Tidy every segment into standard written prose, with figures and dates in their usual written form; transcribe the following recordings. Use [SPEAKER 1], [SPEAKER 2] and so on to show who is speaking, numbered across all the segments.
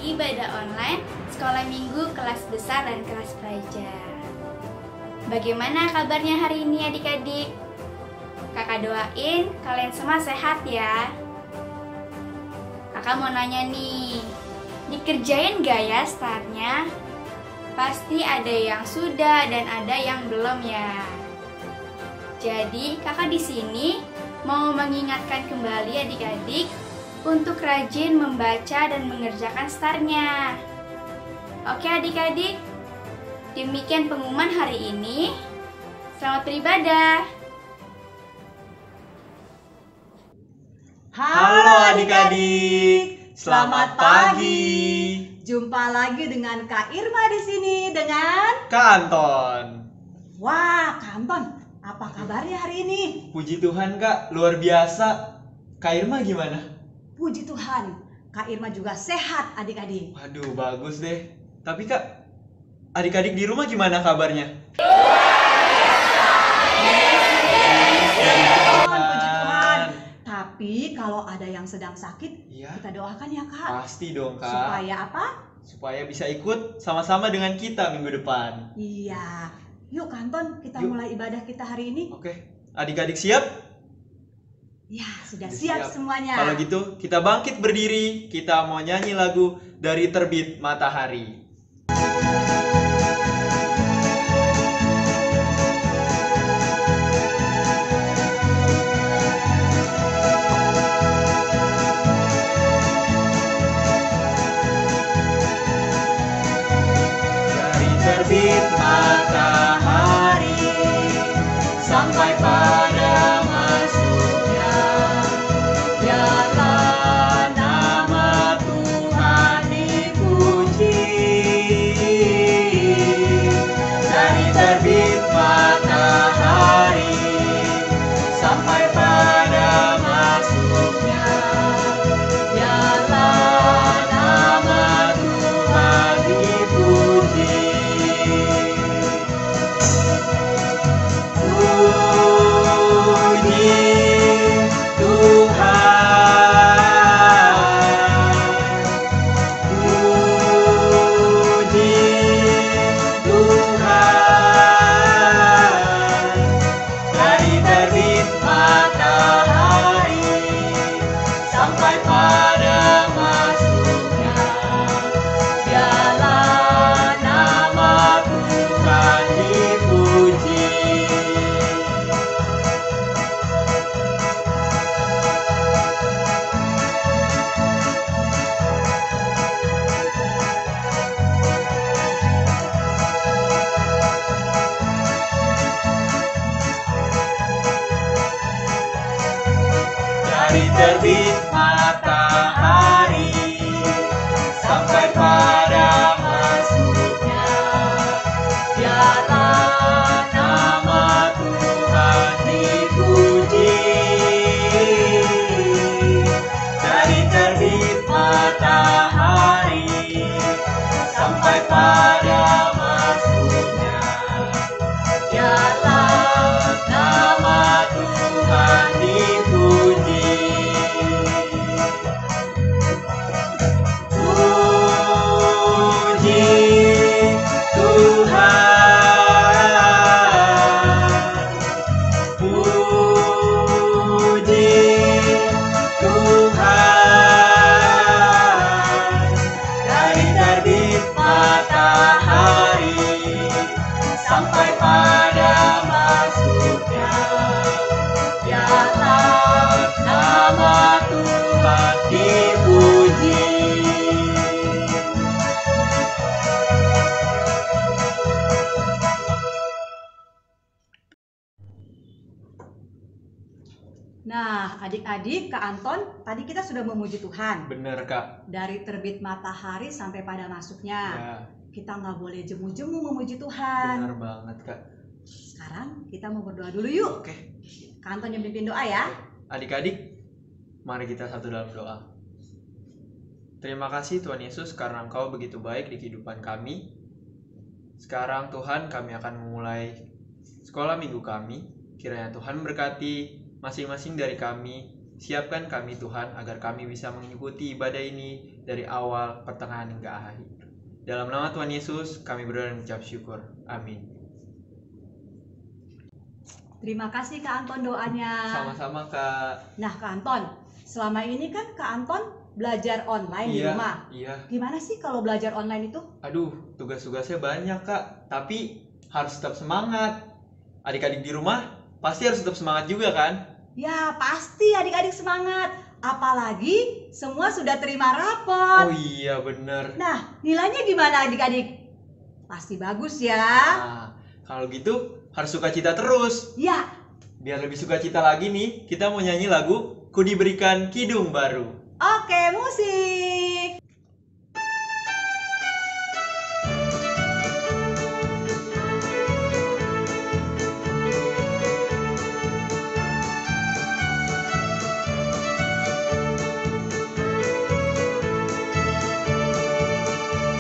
[SPEAKER 1] ibadah online sekolah minggu kelas besar dan kelas pelajar. Bagaimana kabarnya hari ini adik-adik? Kakak doain kalian semua sehat ya. Kakak mau nanya nih, dikerjain gak ya startnya? Pasti ada yang sudah dan ada yang belum ya. Jadi kakak di sini mau mengingatkan kembali adik-adik untuk rajin membaca dan mengerjakan startnya. Oke adik-adik, demikian pengumuman hari ini. Selamat beribadah.
[SPEAKER 2] Halo adik-adik, selamat pagi.
[SPEAKER 3] Jumpa lagi dengan Kak Irma di sini dengan
[SPEAKER 2] Kak Anton.
[SPEAKER 3] Wah, Kak Anton, apa kabarnya hari ini?
[SPEAKER 2] Puji Tuhan Kak, luar biasa. Kak Irma gimana?
[SPEAKER 3] Puji Tuhan, Kak Irma juga sehat adik-adik.
[SPEAKER 2] Waduh, bagus deh. Tapi Kak, adik-adik di rumah gimana kabarnya?
[SPEAKER 3] Puji Tuhan. Tapi kalau ada yang sedang sakit,
[SPEAKER 2] Iya.
[SPEAKER 3] kita doakan ya Kak.
[SPEAKER 2] Pasti dong Kak.
[SPEAKER 3] Supaya apa?
[SPEAKER 2] Supaya bisa ikut sama-sama dengan kita minggu depan.
[SPEAKER 3] Iya. Yuk Kak Anton, kita
[SPEAKER 2] Yuk.
[SPEAKER 3] mulai ibadah kita hari ini.
[SPEAKER 2] Oke, adik-adik siap?
[SPEAKER 3] Ya, sudah
[SPEAKER 2] Sudah
[SPEAKER 3] siap semuanya.
[SPEAKER 2] Kalau gitu, kita bangkit berdiri. Kita mau nyanyi lagu Dari Terbit Matahari. Dari terbit matahari sampai pada masuknya, biarlah nama Tuhan dipuji. Dari terbit matahari sampai pada masuknya, biarlah nama Tuhan dipuji. Puji Tuhan, puji Tuhan. Dari terbit matahari sampai pada masuknya, biarlah nama Tuhan dipuji. Dari terbit matahari sampai pada masuknya, biarlah nama Tuhan dipuji. Dari terbit matahari sampai pada masuknya, biarlah nama Tuhan dipuji. Puji Tuhan, puji Tuhan. Dari terbit matahari sampai pada masuknya, biarlah nama Tuhan dipuji.
[SPEAKER 3] Nah, adik-adik, Kak Anton, tadi kita sudah memuji Tuhan.
[SPEAKER 2] Bener Kak.
[SPEAKER 3] Dari terbit matahari sampai pada masuknya.
[SPEAKER 2] Ya,
[SPEAKER 3] Kita nggak boleh jemu-jemu memuji Tuhan.
[SPEAKER 2] bener banget Kak.
[SPEAKER 3] Sekarang kita mau berdoa dulu yuk.
[SPEAKER 2] Oke,
[SPEAKER 3] Kak Anton yang pimpin doa ya.
[SPEAKER 2] adik-adik, mari kita satu dalam doa. Terima kasih Tuhan Yesus karena Engkau begitu baik di kehidupan kami. Sekarang Tuhan, kami akan memulai sekolah minggu kami. Kiranya Tuhan berkati masing-masing dari kami. Siapkan kami Tuhan agar kami bisa mengikuti ibadah ini dari awal, pertengahan hingga akhir. Dalam nama Tuhan Yesus, kami berdoa dan mengucap syukur. Amin.
[SPEAKER 3] Terima kasih Kak Anton doanya.
[SPEAKER 2] Sama-sama, Kak.
[SPEAKER 3] Nah Kak Anton, selama ini kan Kak Anton belajar online di rumah.
[SPEAKER 2] Iya.
[SPEAKER 3] Gimana sih kalau belajar online itu?
[SPEAKER 2] Aduh, tugas-tugasnya banyak, Kak. Tapi harus tetap semangat. Adik-adik di rumah pasti harus tetap semangat juga, kan?
[SPEAKER 3] Ya pasti adik-adik semangat. Apalagi semua sudah terima rapot.
[SPEAKER 2] Oh iya, bener.
[SPEAKER 3] Nah, nilainya gimana adik-adik? Pasti bagus ya.
[SPEAKER 2] Nah, kalau gitu harus sukacita terus.
[SPEAKER 3] Ya,
[SPEAKER 2] Biar lebih sukacita lagi nih, kita mau nyanyi lagu Ku Diberikan Kidung Baru.
[SPEAKER 3] oke, musik.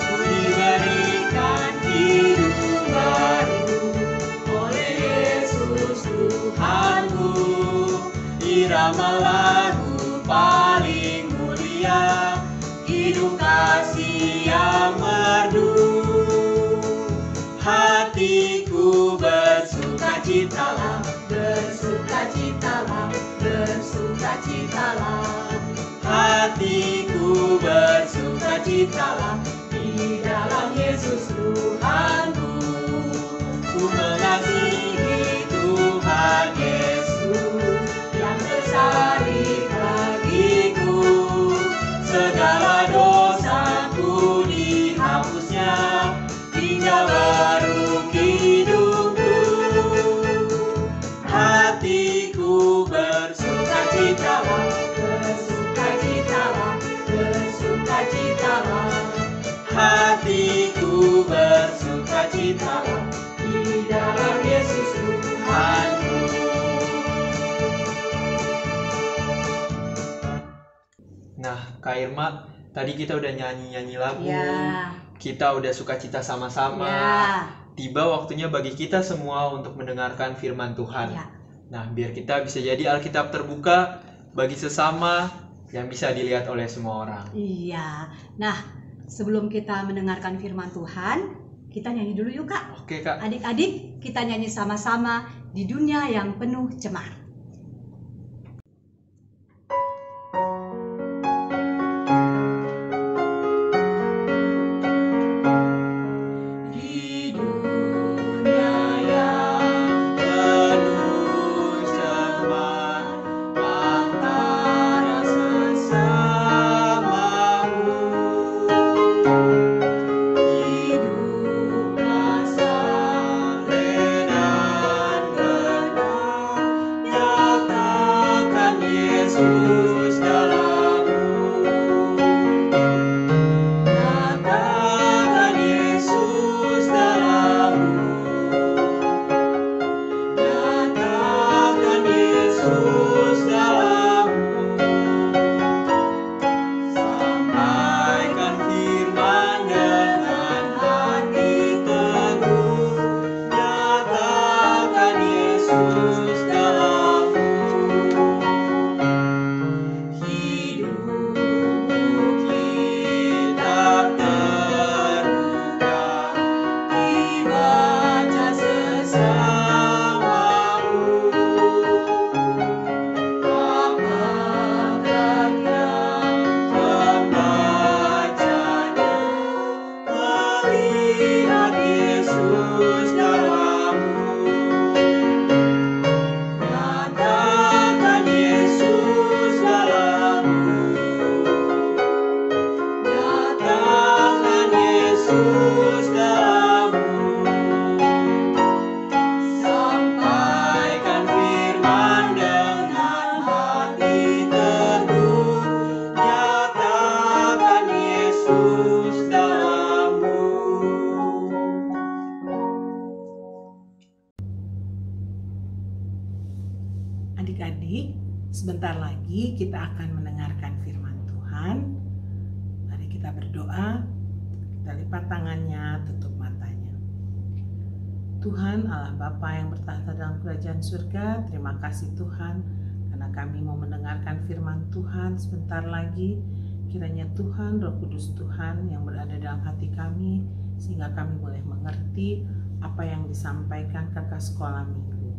[SPEAKER 2] Ku diberikan hidung baru oleh Yesus Tuhanku. Irama lagu paling mulia, hidup kasih yang merdu. Hatiku bersukacitalah,
[SPEAKER 3] Bersukacitalah, bersukacitalah.
[SPEAKER 2] hatiku bersukacitalah.
[SPEAKER 3] Di dalam Yesus Tuhanku.
[SPEAKER 2] Ku mengasihi Tuhan Yesus
[SPEAKER 3] Yang bersalib
[SPEAKER 2] bagiku. Segala dosaku dihapusnya, hingga baru hidupku. Hatiku bersukacitalah,
[SPEAKER 3] bersukacitalah, bersukacitalah.
[SPEAKER 2] hatiku bersukacitalah
[SPEAKER 3] Di dalam Yesus
[SPEAKER 2] Tuhanku. Nah, Kak Irma, tadi kita udah nyanyi-nyanyi lagu.
[SPEAKER 3] Ya,
[SPEAKER 2] Kita udah sukacita sama-sama.
[SPEAKER 3] ya,
[SPEAKER 2] Tiba waktunya bagi kita semua untuk mendengarkan firman Tuhan.
[SPEAKER 3] ya.
[SPEAKER 2] Nah, biar kita bisa jadi Alkitab terbuka bagi sesama yang bisa dilihat oleh semua orang.
[SPEAKER 3] Iya. Nah, sebelum kita mendengarkan firman Tuhan, kita nyanyi dulu yuk Kak.
[SPEAKER 2] Oke, Kak.
[SPEAKER 3] Adik-adik, kita nyanyi sama-sama di dunia yang penuh cemar.
[SPEAKER 2] Di dunia yang penuh cemar, antara sesamamu, hiduplah saleh dan benar. Nyatakan Yesus dalammu. Nyatakan Yesus dalammu. Nyatakan Yesus dalammu. Sampaikan firman dengan hati teguh. Nyatakan Yesus dalammu. Hidupku kitab terbuka, dibaca sesamamu. Apakah yang membacanya, melihat Yesus dalammu. Nyatakan Yesus dalammu. Nyatakan Yesus dalammu. Sampaikan firman dengan hati teguh. Nyatakan Yesus dalammu.
[SPEAKER 4] Adik-adik, sebentar lagi kita akan mendengarkan firman Tuhan. Mari kita berdoa, kita lipat tangannya, tutup matanya. Tuhan Allah Bapa yang bertahta dalam kerajaan surga, terima kasih Tuhan karena kami mau mendengarkan firman Tuhan sebentar lagi. kiranya Tuhan, Roh Kudus Tuhan yang berada dalam hati kami, sehingga kami boleh mengerti apa yang disampaikan kakak sekolah minggu.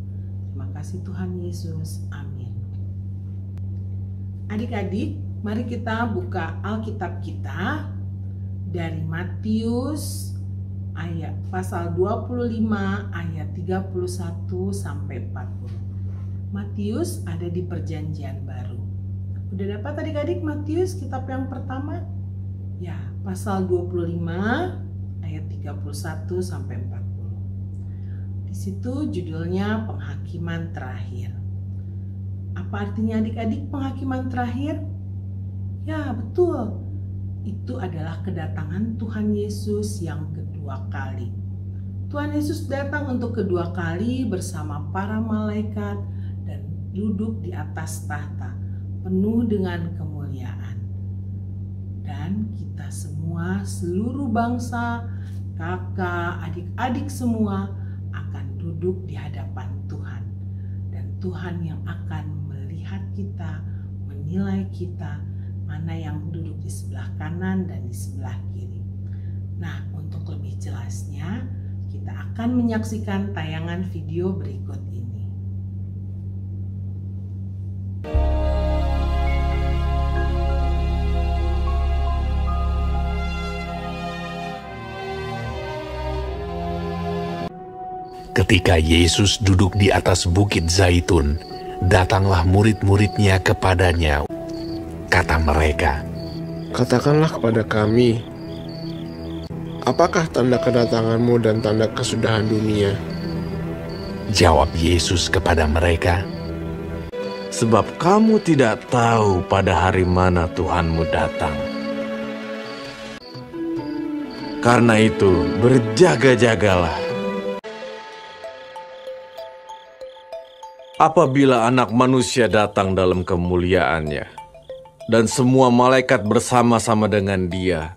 [SPEAKER 4] Terima kasih Tuhan Yesus, amin. Adik-adik, mari kita buka Alkitab kita dari Matius ayat pasal 25 ayat 31 sampai 40. Matius ada di Perjanjian Baru. Udah dapat adik-adik Matius kitab yang pertama? Ya, pasal 25 ayat 31 sampai 40. Di situ judulnya penghakiman terakhir. Apa artinya adik-adik penghakiman terakhir? Ya, betul. Itu adalah kedatangan Tuhan Yesus yang kedua kali. Tuhan Yesus datang untuk kedua kali bersama para malaikat dan duduk di atas tahta penuh dengan kemuliaan. Dan kita semua, seluruh bangsa, kakak, adik-adik semua akan duduk di hadapan Tuhan. Dan Tuhan yang akan melihat kita, menilai kita, mana yang duduk di sebelah kanan dan di sebelah kiri. Nah, untuk lebih jelasnya, kita akan menyaksikan tayangan video berikut ini.
[SPEAKER 5] Ketika Yesus duduk di atas bukit Zaitun, datanglah murid-muridnya kepadanya. Kata mereka,
[SPEAKER 6] "Katakanlah kepada kami, apakah tanda kedatanganmu dan tanda kesudahan dunia?"
[SPEAKER 5] Jawab Yesus kepada mereka,
[SPEAKER 7] "Sebab kamu tidak tahu pada hari mana Tuhanmu datang. Karena itu, berjaga-jagalah. Apabila Anak Manusia datang dalam kemuliaannya, dan semua malaikat bersama-sama dengan Dia,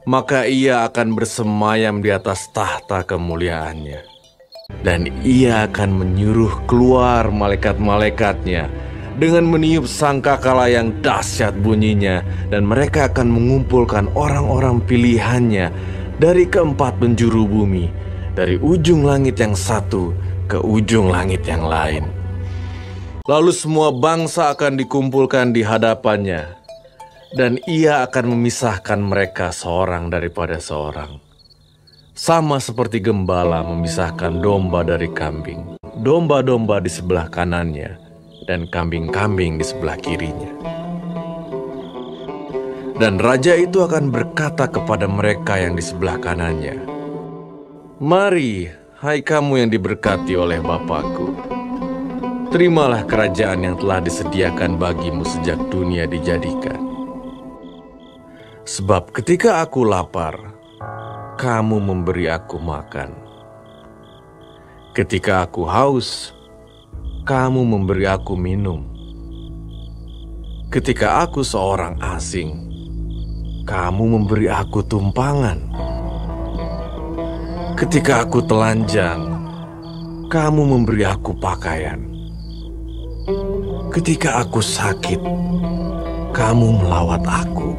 [SPEAKER 7] maka Ia akan bersemayam di atas tahta kemuliaannya. Dan Ia akan menyuruh keluar malaikat-malaikatnya dengan meniup sangkakala yang dahsyat bunyinya, dan mereka akan mengumpulkan orang-orang pilihannya dari keempat penjuru bumi, dari ujung langit yang satu ke ujung langit yang lain. Lalu semua bangsa akan dikumpulkan di hadapannya, dan Ia akan memisahkan mereka seorang daripada seorang. Sama seperti gembala memisahkan domba dari kambing. Domba-domba di sebelah kanannya, dan kambing-kambing di sebelah kirinya. Dan Raja itu akan berkata kepada mereka yang di sebelah kanannya, 'Mari, hai kamu yang diberkati oleh Bapa-Ku. Terimalah kerajaan yang telah disediakan bagimu sejak dunia dijadikan. Sebab ketika aku lapar, kamu memberi aku makan. Ketika aku haus, kamu memberi aku minum. Ketika aku seorang asing, kamu memberi aku tumpangan. Ketika aku telanjang, kamu memberi aku pakaian. Ketika aku sakit, kamu melawat aku.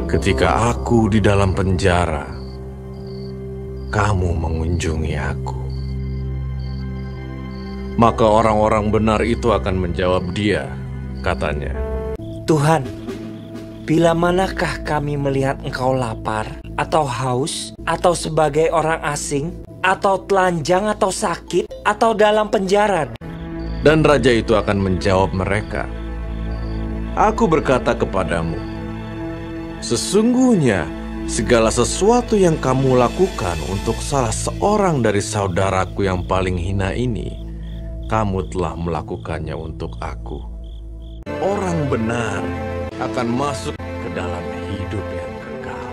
[SPEAKER 7] Ketika aku di dalam penjara, kamu mengunjungi aku.' Maka orang-orang benar itu akan menjawab Dia, katanya,
[SPEAKER 8] 'Tuhan, bila manakah kami melihat Engkau lapar, atau haus, atau sebagai orang asing, atau telanjang, atau sakit, atau dalam penjara?'
[SPEAKER 7] Dan Raja itu akan menjawab mereka, 'Aku berkata kepadamu, sesungguhnya segala sesuatu yang kamu lakukan untuk salah seorang dari saudaraku yang paling hina ini, kamu telah melakukannya untuk aku.' Orang benar akan masuk ke dalam hidup yang kekal."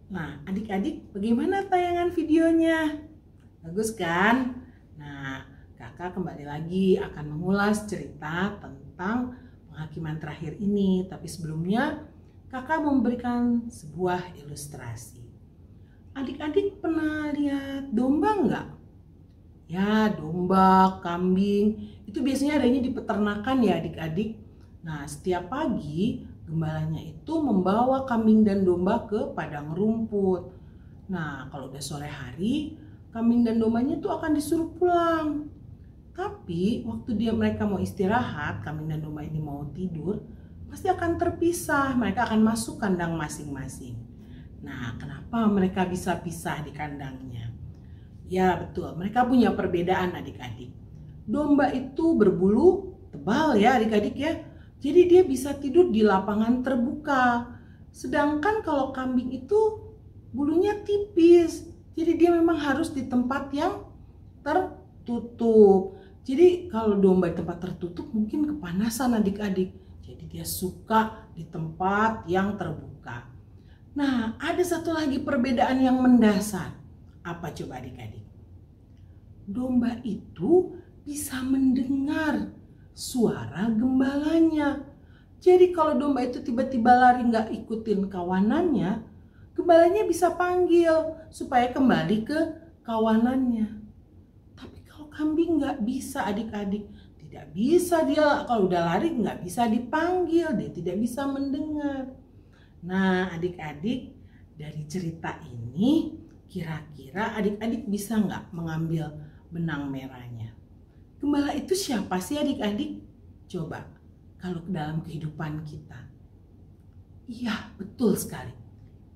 [SPEAKER 4] Nah, adik-adik, bagaimana tayangan videonya? Bagus kan? Nah, kakak kembali lagi akan mengulas cerita tentang penghakiman terakhir ini. Tapi sebelumnya, kakak memberikan sebuah ilustrasi. Adik-adik pernah lihat domba enggak? Ya, domba, kambing, itu biasanya adanya di peternakan ya adik-adik. Nah, setiap pagi gembalanya itu membawa kambing dan domba ke padang rumput. Nah, kalau udah sore hari, kambing dan dombanya tuh akan disuruh pulang. Tapi waktu mereka mau istirahat, kambing dan domba ini mau tidur, pasti akan terpisah. Mereka akan masuk kandang masing-masing. Nah, kenapa mereka bisa pisah di kandangnya? Ya betul, mereka punya perbedaan adik-adik. Domba itu berbulu tebal ya adik-adik ya. Jadi dia bisa tidur di lapangan terbuka. Sedangkan kalau kambing itu bulunya tipis. Jadi dia memang harus di tempat yang tertutup. Jadi kalau domba di tempat tertutup mungkin kepanasan adik-adik. Jadi dia suka di tempat yang terbuka. Nah, ada satu lagi perbedaan yang mendasar. Apa coba adik-adik? Domba itu bisa mendengar suara gembalanya. Jadi kalau domba itu tiba-tiba lari nggak ikutin kawanannya, gembalanya bisa panggil supaya kembali ke kawanannya. Tapi kalau kambing nggak bisa adik-adik, tidak bisa dia kalau udah lari nggak bisa dipanggil, dia tidak bisa mendengar. Nah adik-adik dari cerita ini kira-kira adik-adik bisa nggak mengambil benang merahnya? Gembala itu siapa sih adik-adik? Coba kalau ke dalam kehidupan kita. Iya betul sekali.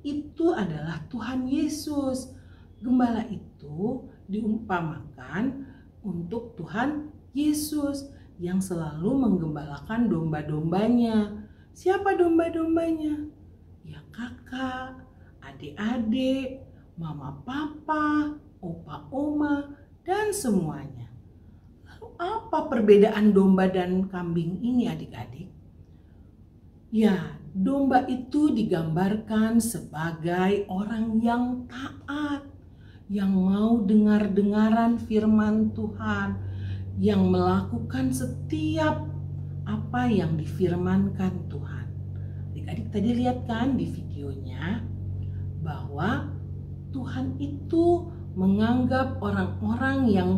[SPEAKER 4] Itu adalah Tuhan Yesus. Gembala itu diumpamakan untuk Tuhan Yesus yang selalu menggembalakan domba-dombanya. Siapa domba-dombanya? Ya kakak, adik-adik, mama papa, opa oma, dan semuanya. Apa perbedaan domba dan kambing ini adik-adik? Ya, domba itu digambarkan sebagai orang yang taat, yang mau dengar-dengaran firman Tuhan, yang melakukan setiap apa yang difirmankan Tuhan. Adik-adik tadi lihat kan di videonya bahwa Tuhan itu menganggap orang-orang yang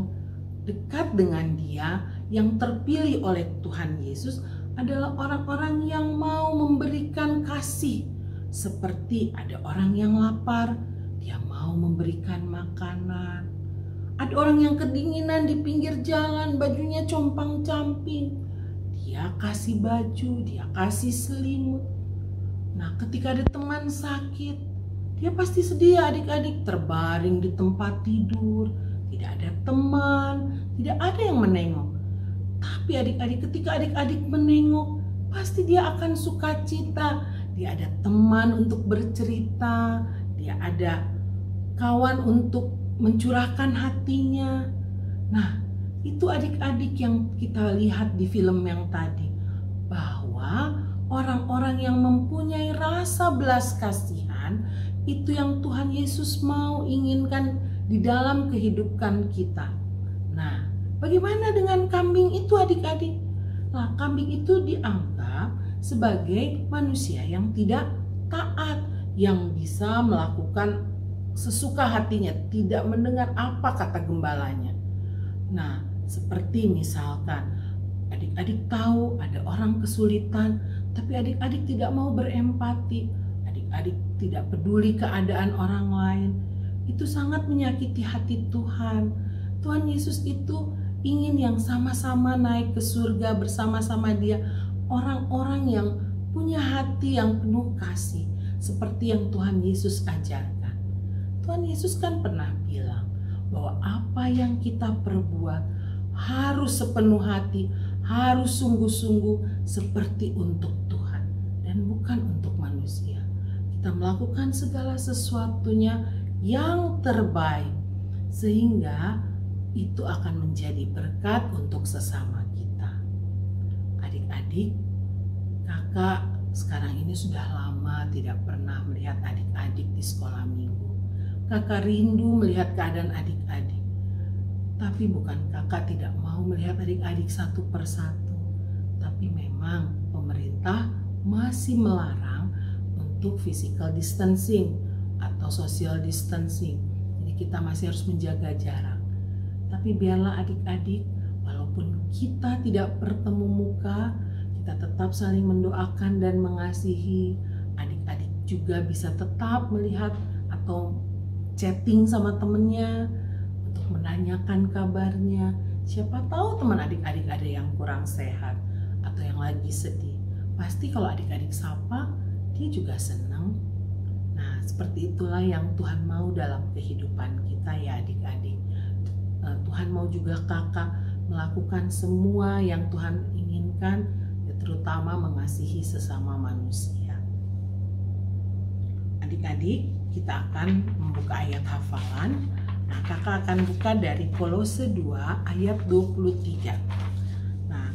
[SPEAKER 4] dekat dengan Dia, yang terpilih oleh Tuhan Yesus adalah orang-orang yang mau memberikan kasih. Seperti ada orang yang lapar, dia mau memberikan makanan. Ada orang yang kedinginan di pinggir jalan, bajunya compang-camping, dia kasih baju, dia kasih selimut. Nah, ketika ada teman sakit, dia pasti sedia adik-adik terbaring di tempat tidur. Tidak ada teman, tidak ada yang menengok. Tapi adik-adik, ketika adik-adik menengok, pasti dia akan sukacita. Dia ada teman untuk bercerita, dia ada kawan untuk mencurahkan hatinya. Nah, itu adik-adik yang kita lihat di film yang tadi. Bahwa orang-orang yang mempunyai rasa belas kasihan, itu yang Tuhan Yesus mau inginkan di dalam kehidupan kita. Nah, bagaimana dengan kambing itu adik-adik? Nah, kambing itu dianggap sebagai manusia yang tidak taat, yang bisa melakukan sesuka hatinya, tidak mendengar apa kata gembalanya. Nah, seperti misalkan adik-adik tahu ada orang kesulitan, tapi adik-adik tidak mau berempati, adik-adik tidak peduli keadaan orang lain. Itu sangat menyakiti hati Tuhan. Tuhan Yesus itu ingin yang sama-sama naik ke surga bersama-sama Dia. Orang-orang yang punya hati yang penuh kasih, seperti yang Tuhan Yesus ajarkan. Tuhan Yesus kan pernah bilang bahwa apa yang kita perbuat harus sepenuh hati, harus sungguh-sungguh seperti untuk Tuhan dan bukan untuk manusia. Kita melakukan segala sesuatunya yang terbaik, sehingga itu akan menjadi berkat untuk sesama kita. Adik-adik, kakak sekarang ini sudah lama tidak pernah melihat adik-adik di sekolah minggu. Kakak rindu melihat keadaan adik-adik. Tapi bukan kakak tidak mau melihat adik-adik satu persatu. Tapi memang pemerintah masih melarang untuk physical distancing atau social distancing. Jadi kita masih harus menjaga jarak. Tapi biarlah adik-adik, walaupun kita tidak bertemu muka, kita tetap saling mendoakan dan mengasihi. Adik-adik juga bisa tetap melihat atau chatting sama temennya untuk menanyakan kabarnya. Siapa tahu teman adik-adik ada yang kurang sehat atau yang lagi sedih. Pasti kalau adik-adik sapa, dia juga senang. Nah, seperti itulah yang Tuhan mau dalam kehidupan kita ya adik-adik. Tuhan mau juga kakak melakukan semua yang Tuhan inginkan, ya, terutama mengasihi sesama manusia. Adik-adik, kita akan membuka ayat hafalan. Nah, kakak akan buka dari Kolose 2 ayat 23. Nah,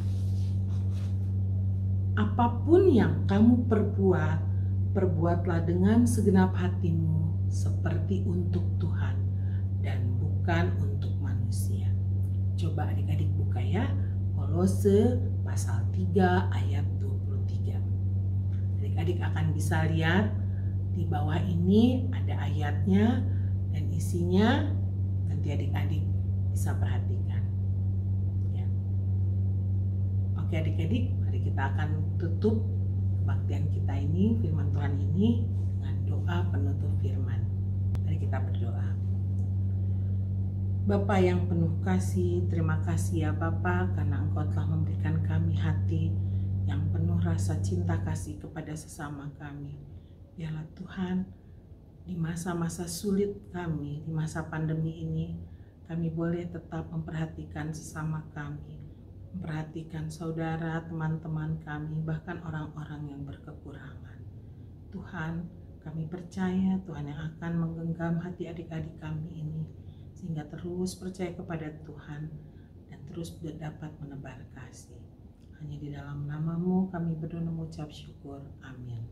[SPEAKER 4] apapun yang kamu perbuat, perbuatlah dengan segenap hatimu seperti untuk Tuhan dan bukan untuk manusia. Coba adik-adik buka ya, Kolose pasal 3 ayat 23. Adik-adik akan bisa lihat di bawah ini ada ayatnya dan isinya. Nanti adik-adik bisa perhatikan ya. Oke adik-adik, mari kita akan tutup kebaktian kita ini, firman Tuhan ini, dengan doa penutup firman. Mari kita berdoa. Bapa yang penuh kasih, terima kasih ya Bapa, karena Engkau telah memberikan kami hati yang penuh rasa cinta kasih kepada sesama kami. Biarlah Tuhan, di masa-masa sulit kami, di masa pandemi ini, kami boleh tetap memperhatikan sesama kami, memperhatikan saudara, teman-teman kami, bahkan orang-orang yang berkekurangan. Tuhan, kami percaya Tuhan yang akan menggenggam hati adik-adik kami ini, sehingga terus percaya kepada Tuhan dan terus dapat menebar kasih. Hanya di dalam nama-Mu kami berdoa mengucap syukur. Amin.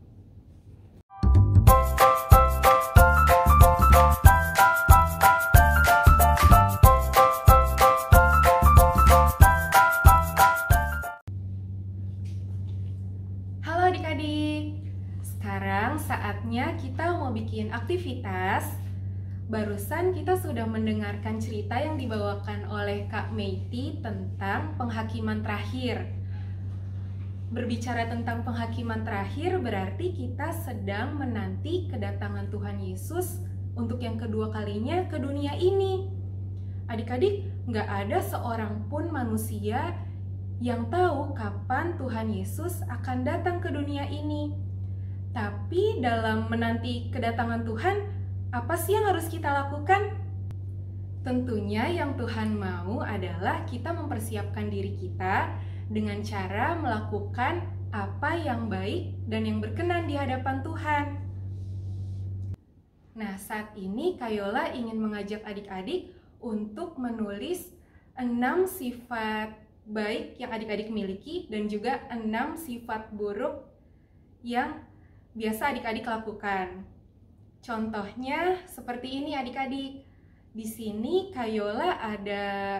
[SPEAKER 9] Halo adik-adik, sekarang saatnya kita mau bikin aktivitas. Barusan kita sudah mendengarkan cerita yang dibawakan oleh Kak Meiti tentang penghakiman terakhir. Berbicara tentang penghakiman terakhir berarti kita sedang menanti kedatangan Tuhan Yesus untuk yang kedua kalinya ke dunia ini. Adik-adik, nggak ada seorang pun manusia yang tahu kapan Tuhan Yesus akan datang ke dunia ini. Tapi dalam menanti kedatangan Tuhan, apa sih yang harus kita lakukan? Tentunya yang Tuhan mau adalah kita mempersiapkan diri kita dengan cara melakukan apa yang baik dan yang berkenan di hadapan Tuhan. Nah, saat ini Kayola ingin mengajak adik-adik untuk menulis 6 sifat baik yang adik-adik miliki dan juga 6 sifat buruk yang biasa adik-adik lakukan. Contohnya seperti ini adik-adik. Di sini Kayola ada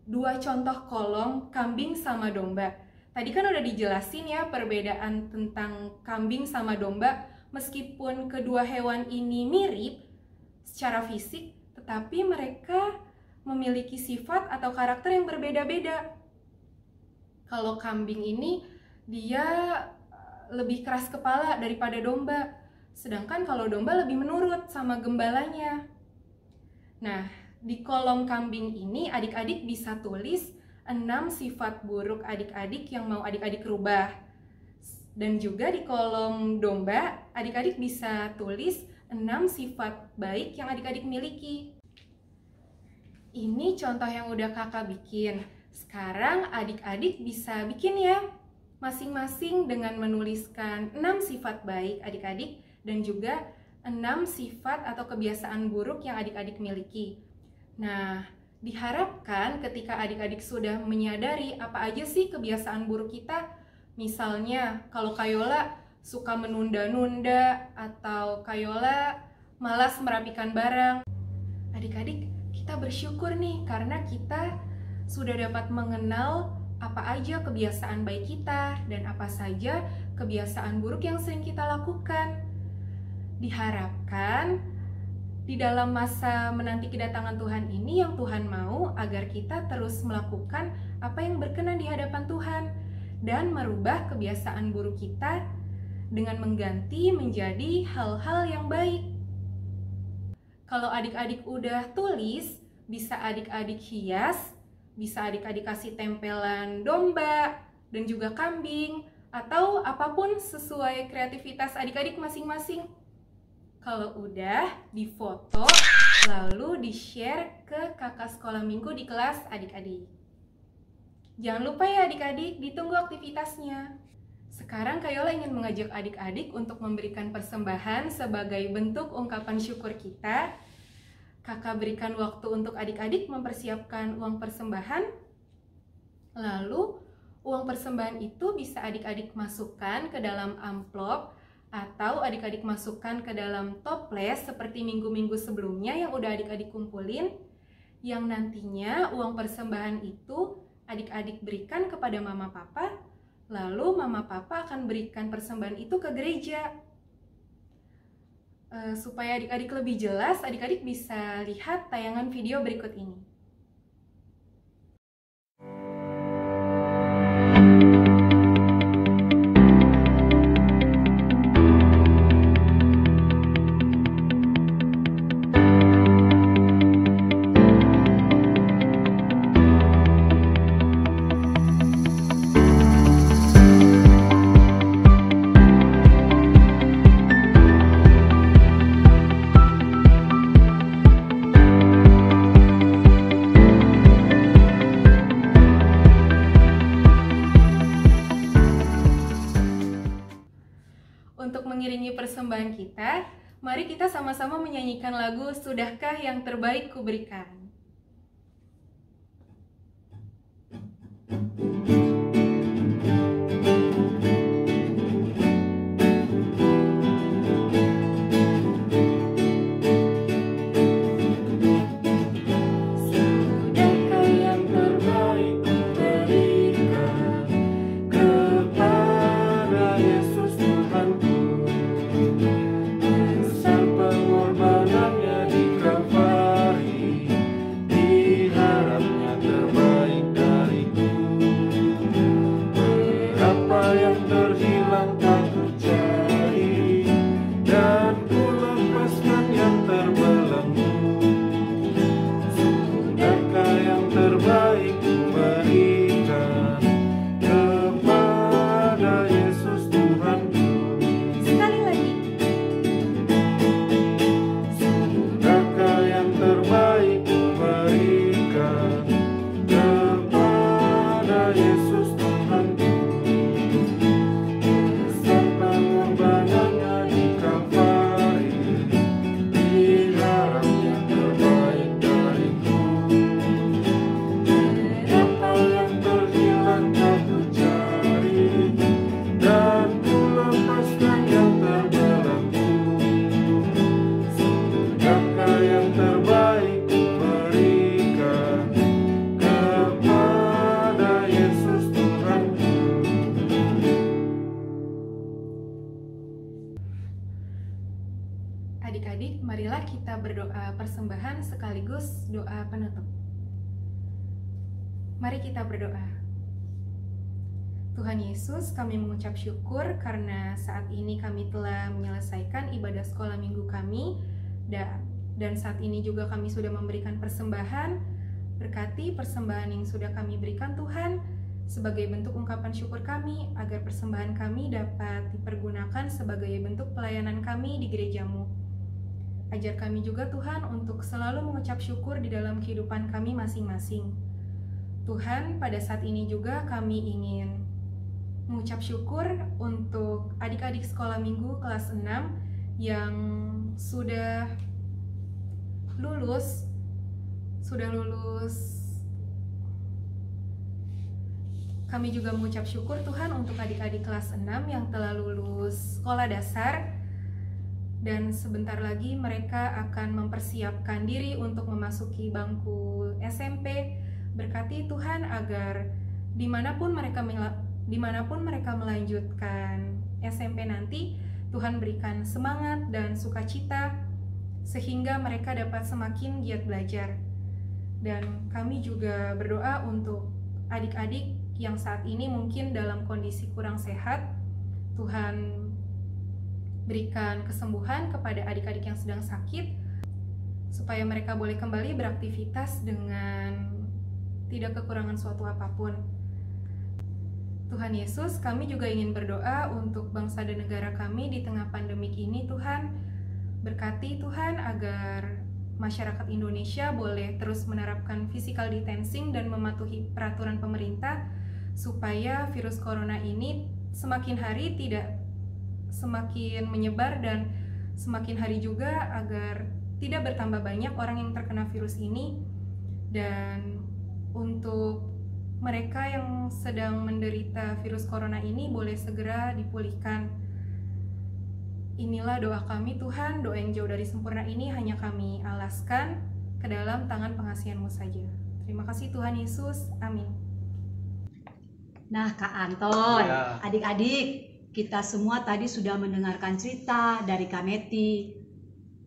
[SPEAKER 9] 2 contoh kolom kambing sama domba. Tadi kan udah dijelasin ya perbedaan tentang kambing sama domba. Meskipun kedua hewan ini mirip secara fisik, tetapi mereka memiliki sifat atau karakter yang berbeda-beda. Kalau kambing ini dia lebih keras kepala daripada domba. Sedangkan kalau domba lebih menurut sama gembalanya. Nah, di kolom kambing ini adik-adik bisa tulis 6 sifat buruk adik-adik yang mau adik-adik rubah. Dan juga di kolom domba, adik-adik bisa tulis 6 sifat baik yang adik-adik miliki. Ini contoh yang udah kakak bikin. Sekarang adik-adik bisa bikin ya, masing-masing dengan menuliskan 6 sifat baik adik-adik dan juga 6 sifat atau kebiasaan buruk yang adik-adik miliki. Nah, diharapkan ketika adik-adik sudah menyadari apa aja sih kebiasaan buruk kita, misalnya kalau Kayola suka menunda-nunda atau Kayola malas merapikan barang. Adik-adik, kita bersyukur nih karena kita sudah dapat mengenal apa aja kebiasaan baik kita dan apa saja kebiasaan buruk yang sering kita lakukan. Diharapkan di dalam masa menanti kedatangan Tuhan ini, yang Tuhan mau agar kita terus melakukan apa yang berkenan di hadapan Tuhan dan merubah kebiasaan buruk kita dengan mengganti menjadi hal-hal yang baik. Kalau adik-adik udah tulis, bisa adik-adik hias, bisa adik-adik kasih tempelan domba dan juga kambing, atau apapun sesuai kreativitas adik-adik masing-masing. Kalau udah, difoto, lalu di-share ke kakak sekolah minggu di kelas adik-adik. Jangan lupa ya adik-adik, ditunggu aktivitasnya. Sekarang Kak Yola ingin mengajak adik-adik untuk memberikan persembahan sebagai bentuk ungkapan syukur kita. Kakak berikan waktu untuk adik-adik mempersiapkan uang persembahan. Lalu, uang persembahan itu bisa adik-adik masukkan ke dalam amplop atau adik-adik masukkan ke dalam toples seperti minggu-minggu sebelumnya yang udah adik-adik kumpulin, yang nantinya uang persembahan itu adik-adik berikan kepada mama papa, lalu mama papa akan berikan persembahan itu ke gereja. Supaya adik-adik lebih jelas, adik-adik bisa lihat tayangan video berikut ini. Untuk mengiringi persembahan kita, mari kita sama-sama menyanyikan lagu Sudahkah Yang Terbaik Kuberikan. Adik-adik, marilah kita berdoa persembahan sekaligus doa penutup. Mari kita berdoa. Tuhan Yesus, kami mengucap syukur karena saat ini kami telah menyelesaikan ibadah sekolah minggu kami, dan saat ini juga kami sudah memberikan persembahan. Berkati persembahan yang sudah kami berikan Tuhan sebagai bentuk ungkapan syukur kami, agar persembahan kami dapat dipergunakan sebagai bentuk pelayanan kami di gereja-Mu. Ajar kami juga Tuhan untuk selalu mengucap syukur di dalam kehidupan kami masing-masing. Tuhan, pada saat ini juga kami ingin mengucap syukur untuk adik-adik sekolah minggu kelas 6 yang sudah lulus. Kami juga mengucap syukur Tuhan untuk adik-adik kelas 6 yang telah lulus sekolah dasar. Dan sebentar lagi mereka akan mempersiapkan diri untuk memasuki bangku SMP. Berkati Tuhan agar dimanapun mereka melanjutkan SMP nanti, Tuhan berikan semangat dan sukacita sehingga mereka dapat semakin giat belajar. Dan kami juga berdoa untuk adik-adik yang saat ini mungkin dalam kondisi kurang sehat. Tuhan berikan kesembuhan kepada adik-adik yang sedang sakit, supaya mereka boleh kembali beraktivitas dengan tidak kekurangan suatu apapun. Tuhan Yesus, kami juga ingin berdoa untuk bangsa dan negara kami di tengah pandemik ini. Tuhan, berkati Tuhan agar masyarakat Indonesia boleh terus menerapkan physical distancing dan mematuhi peraturan pemerintah, supaya virus corona ini semakin hari tidak semakin menyebar, dan semakin hari juga agar tidak bertambah banyak orang yang terkena virus ini. Dan untuk mereka yang sedang menderita virus corona ini boleh segera dipulihkan. Inilah doa kami Tuhan, doa yang jauh dari sempurna ini hanya kami alaskan ke dalam tangan pengasihan-Mu saja. Terima kasih Tuhan Yesus, amin.
[SPEAKER 3] Nah Kak Anton,
[SPEAKER 2] Ya.
[SPEAKER 3] adik-adik, kita semua tadi sudah mendengarkan cerita dari Kak Neti.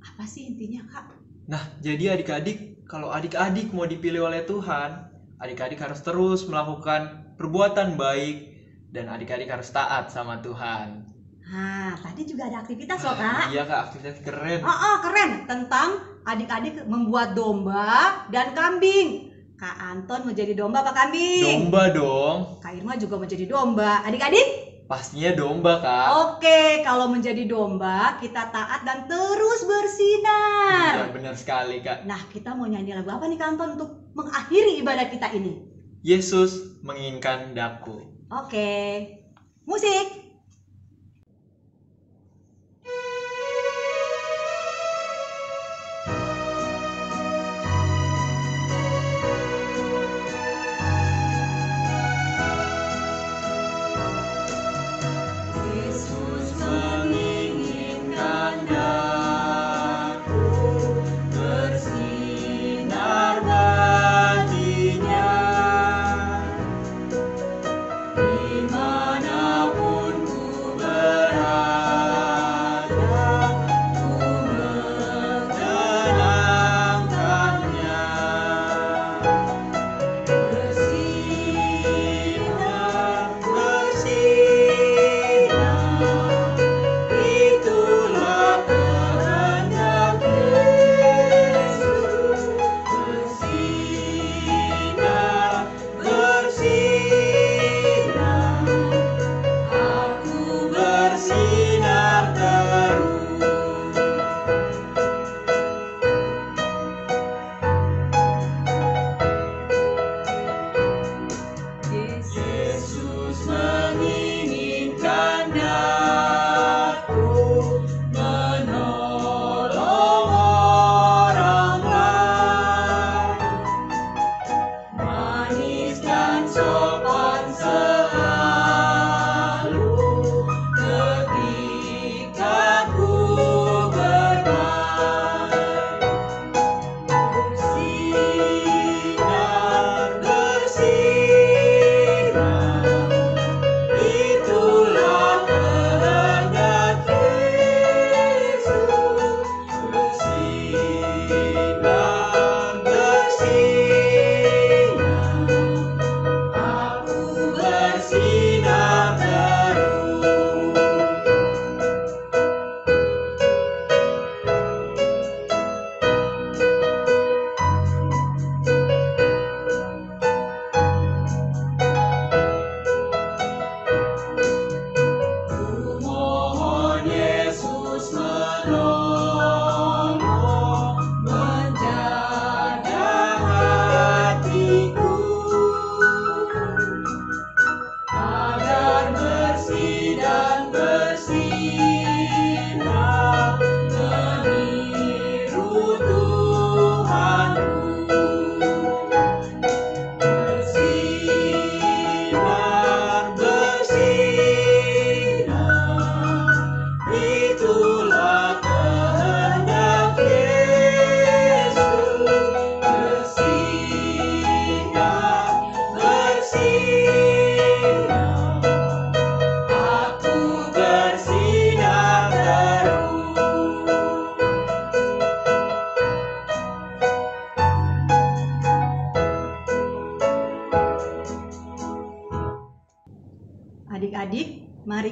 [SPEAKER 3] Apa sih intinya Kak?
[SPEAKER 2] Nah, jadi adik-adik, kalau adik-adik mau dipilih oleh Tuhan, adik-adik harus terus melakukan perbuatan baik, dan adik-adik harus taat sama Tuhan.
[SPEAKER 3] Nah, tadi juga ada aktivitas loh Kak.
[SPEAKER 2] Iya Kak, aktivitas keren.
[SPEAKER 3] Keren. Tentang adik-adik membuat domba dan kambing. Kak Anton menjadi domba apa kambing?
[SPEAKER 2] Domba dong.
[SPEAKER 3] Kak Irma juga menjadi domba. Adik-adik?
[SPEAKER 2] Pastinya domba Kak.
[SPEAKER 3] Oke, kalau menjadi domba, kita taat dan terus bersinar.
[SPEAKER 2] Iya, benar sekali Kak.
[SPEAKER 3] Nah, kita mau nyanyi lagu apa nih Kak Anton untuk mengakhiri ibadah kita ini?
[SPEAKER 2] Yesus menginginkan daku.
[SPEAKER 3] Oke, musik.
[SPEAKER 10] Dimanapun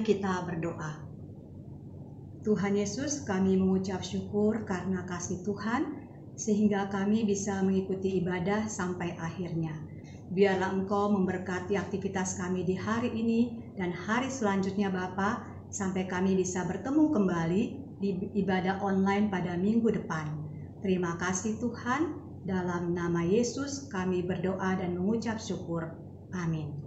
[SPEAKER 3] Mari kita berdoa. Tuhan Yesus, kami mengucap syukur karena kasih Tuhan, sehingga kami bisa mengikuti ibadah sampai akhirnya. Biarlah Engkau memberkati aktivitas kami di hari ini dan hari selanjutnya Bapa, sampai kami bisa bertemu kembali di ibadah online pada minggu depan. Terima kasih Tuhan, dalam nama Yesus kami berdoa dan mengucap syukur. Amin.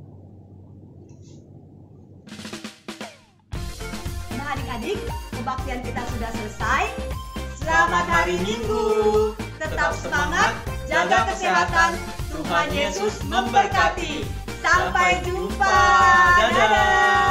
[SPEAKER 3] Nah adik-adik, kebaktian kita sudah selesai. Selamat hari Minggu. Tetap semangat, jaga kesehatan. Tuhan Yesus memberkati. Sampai jumpa. Dadah.